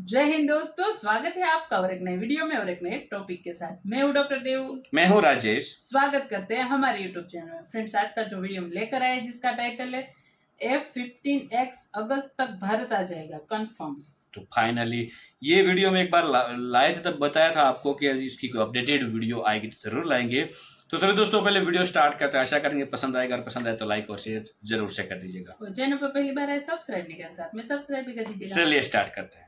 जय हिंद दोस्तों, स्वागत है आपका और एक नए वीडियो में और एक नए टॉपिक के साथ। मैं हूँ डॉक्टर देव। मैं हूँ राजेश। स्वागत करते हैं हमारे यूट्यूब चैनल में। फ्रेंड्स, आज का जो वीडियो हम लेकर आए जिसका टाइटल है F-15X अगस्त तक भारत आ जाएगा कंफर्म। तो फाइनली ये वीडियो में एक बार लाए थे, तब बताया था आपको कि इसकी कोई अपडेटेड वीडियो आएगी तो जरूर लाएंगे। तो चलिए दोस्तों, पहले वीडियो स्टार्ट करते हैं। आशा करेंगे पसंद आएगा, अगर पसंद आए तो लाइक और शेयर जरूर से कर दीजिएगा। और चैनल पर पहली बार आए सब्सक्राइब नहीं कर, साथ में सब्सक्राइब भी कर दीजिएगा। चलिए स्टार्ट करते हैं।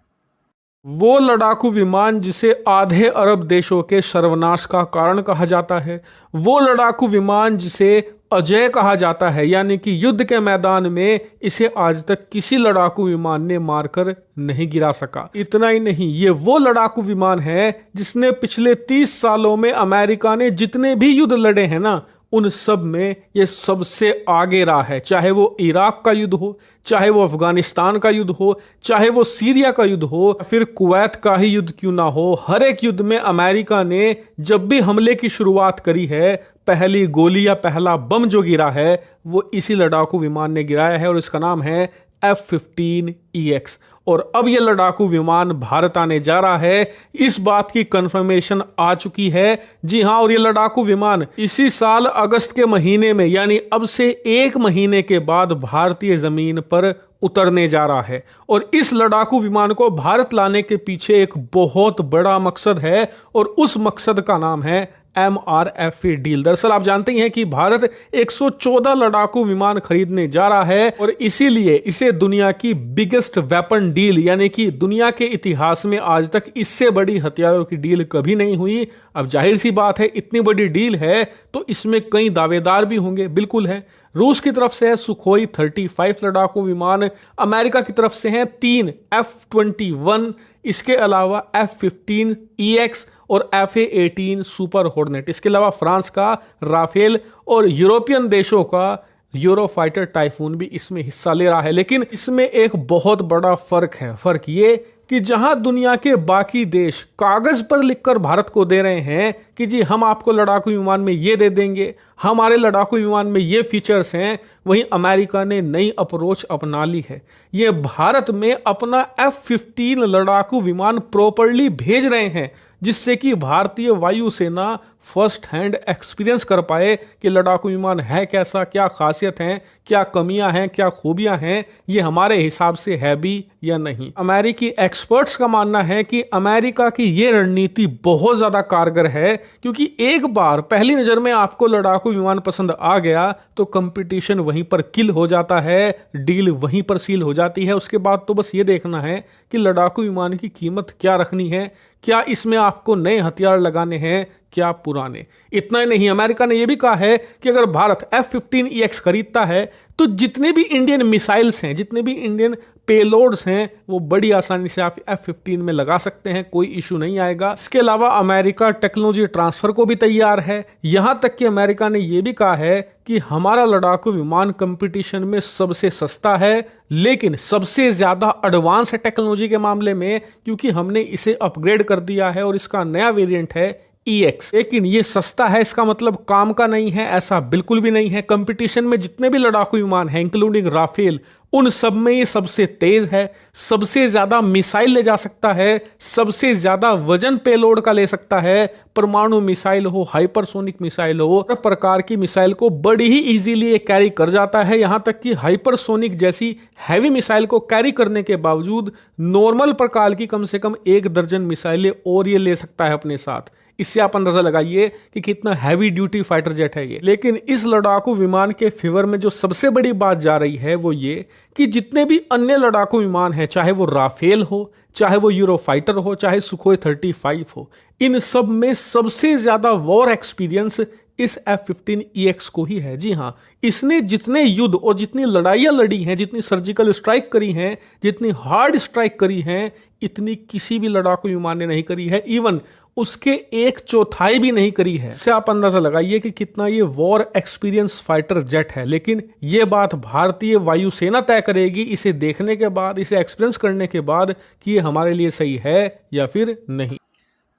वो लड़ाकू विमान जिसे आधे अरब देशों के सर्वनाश का कारण कहा जाता है, वो लड़ाकू विमान जिसे अजय कहा जाता है, यानी कि युद्ध के मैदान में इसे आज तक किसी लड़ाकू विमान ने मारकर नहीं गिरा सका। इतना ही नहीं, ये वो लड़ाकू विमान है जिसने पिछले 30 सालों में अमेरिका ने जितने भी युद्ध लड़े हैं ना, उन सब में ये सबसे आगे रहा है। चाहे वो इराक का युद्ध हो, चाहे वो अफगानिस्तान का युद्ध हो, चाहे वो सीरिया का युद्ध हो, फिर कुवैत का ही युद्ध क्यों ना हो, हर एक युद्ध में अमेरिका ने जब भी हमले की शुरुआत करी है, पहली गोली या पहला बम जो गिरा है वो इसी लड़ाकू विमान ने गिराया है और इसका नाम है F-15EX। और अब यह लड़ाकू विमान भारत आने जा रहा है, इस बात की कंफर्मेशन आ चुकी है। जी हां, और यह लड़ाकू विमान इसी साल अगस्त के महीने में, यानी अब से 1 महीने के बाद भारतीय जमीन पर उतरने जा रहा है। और इस लड़ाकू विमान को भारत लाने के पीछे एक बहुत बड़ा मकसद है और उस मकसद का नाम है MRFA डील। दरअसल आप जानते ही हैं कि भारत 114 लड़ाकू विमान खरीदने जा रहा है और इसीलिए इसे दुनिया की बिगेस्ट वेपन डील, यानी कि दुनिया के इतिहास में आज तक इससे बड़ी हथियारों की डील कभी नहीं हुई। अब जाहिर सी बात है, इतनी बड़ी डील है तो इसमें कई दावेदार भी होंगे। बिल्कुल है, रूस की तरफ से है सुखोई 35 लड़ाकू विमान, अमेरिका की तरफ से हैं 3 F-21, इसके अलावा F-15EX और FA-18 सुपर हॉर्नेट, इसके अलावा फ्रांस का राफेल और यूरोपियन देशों का यूरोफाइटर टाइफून भी इसमें हिस्सा ले रहा है। लेकिन इसमें एक बहुत बड़ा फर्क है। फर्क ये कि जहां दुनिया के बाकी देश कागज पर लिखकर भारत को दे रहे हैं कि जी हम आपको लड़ाकू विमान में ये दे देंगे, हमारे लड़ाकू विमान में ये फीचर्स हैं, वहीं अमेरिका ने नई अप्रोच अपना ली है। ये भारत में अपना F-15 लड़ाकू विमान प्रॉपरली भेज रहे हैं, जिससे कि भारतीय वायुसेना फर्स्ट हैंड एक्सपीरियंस कर पाए कि लड़ाकू विमान है कैसा, क्या खासियत हैं, क्या कमियां हैं, क्या खूबियां हैं, ये हमारे हिसाब से है भी या नहीं। अमेरिकी एक्सपर्ट्स का मानना है कि अमेरिका की ये रणनीति बहुत ज़्यादा कारगर है, क्योंकि एक बार पहली नज़र में आपको लड़ाकू विमान पसंद आ गया तो कंपटीशन वहीं पर किल हो जाता है, डील वहीं पर सील हो जाती है। उसके बाद तो बस ये देखना है कि लड़ाकू विमान की कीमत क्या रखनी है, क्या इसमें आपको नए हथियार लगाने हैं, क्या पुराने। इतना ही नहीं, अमेरिका ने यह भी कहा है कि अगर भारत F-15EX खरीदता है तो जितने भी इंडियन मिसाइल्स हैं, जितने भी इंडियन पेलोड्स हैं, वो बड़ी आसानी से आप F-15 में लगा सकते हैं, कोई इशू नहीं आएगा। इसके अलावा अमेरिका टेक्नोलॉजी ट्रांसफर को भी तैयार है। यहां तक कि अमेरिका ने यह भी कहा है कि हमारा लड़ाकू विमान कंपटीशन में सबसे सस्ता है, लेकिन सबसे ज्यादा एडवांस है टेक्नोलॉजी के मामले में, क्योंकि हमने इसे अपग्रेड कर दिया है और इसका नया वेरिएंट है EX। लेकिन ये सस्ता है इसका मतलब काम का नहीं है, ऐसा बिल्कुल भी नहीं है। कंपटीशन में जितने भी लड़ाकू विमान हैं, इंक्लूडिंग राफेल, उन सब में ये सबसे तेज है, सबसे ज्यादा मिसाइल ले जा सकता है, सबसे ज्यादा वजन पेलोड का ले सकता है। परमाणु मिसाइल हो, हाइपरसोनिक मिसाइल हो, हर प्रकार की मिसाइल को बड़ी ही इजीली ये कैरी कर जाता है। यहां तक कि हाइपरसोनिक जैसी हैवी मिसाइल को कैरी करने के बावजूद नॉर्मल प्रकार की कम से कम 1 दर्जन मिसाइलें और ये ले सकता है अपने साथ। इससे आप अंदाजा लगाइए कि कितना हैवी ड्यूटी फाइटर जेट है ये। लेकिन इस लड़ाकू विमान के फेवर में जो सबसे बड़ी बात जा रही है वो ये कि जितने भी अन्य लड़ाकू विमान हैं, चाहे वो राफेल हो, चाहे वो यूरोफाइटर हो, चाहे सुखोई 35 हो, इन सब में सबसे ज्यादा वॉर एक्सपीरियंस इस F-15EX को ही है। जी हां, इसने जितने युद्ध और जितनी लड़ाइयां लड़ी हैं, जितनी सर्जिकल स्ट्राइक करी हैं, जितनी हार्ड स्ट्राइक करी हैं, इतनी किसी भी लड़ाकू विमान ने नहीं करी है। इवन उसके 1/4 भी नहीं करी है। इससे आप अंदाजा लगाइए कि कितना ये वॉर एक्सपीरियंस फाइटर जेट है। लेकिन ये बात भारतीय वायुसेना तय करेगी इसे देखने के बाद, इसे एक्सपीरियंस करने के बाद, कि ये हमारे लिए सही है या फिर नहीं।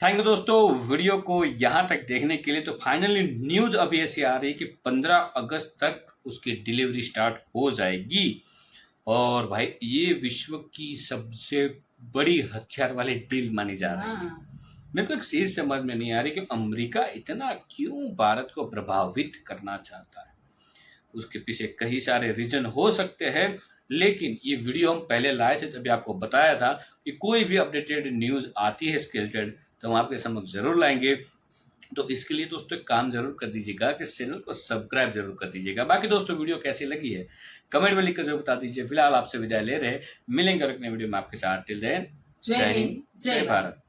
थैंक यू दोस्तों, वीडियो को यहाँ तक देखने के लिए। तो फाइनली न्यूज़ अभी ऐसी आ रही है कि 15 अगस्त तक उसकी डिलीवरी स्टार्ट हो जाएगी। और भाई ये विश्व की सबसे बड़ी हथियार वाली डील मानी जा रही है। हाँ, मेरे को एक चीज समझ में नहीं आ रही कि अमेरिका इतना क्यों भारत को प्रभावित करना चाहता है। उसके पीछे कई सारे रीजन हो सकते हैं, लेकिन ये वीडियो हम पहले लाए थे, तभी आपको बताया था कि कोई भी अपडेटेड न्यूज आती है इसके रिलेटेड तो हम आपके समक्ष जरूर लाएंगे। तो इसके लिए दोस्तों एक काम जरूर कर दीजिएगा कि चैनल को सब्सक्राइब जरूर कर दीजिएगा। बाकी दोस्तों वीडियो कैसी लगी है कमेंट में लिखकर जरूर बता दीजिए। फिलहाल आपसे विदाई ले रहे हैं, मिलेंगे और एक नए वीडियो में आपके साथ। टिल देन जय हिंद, जय भारत।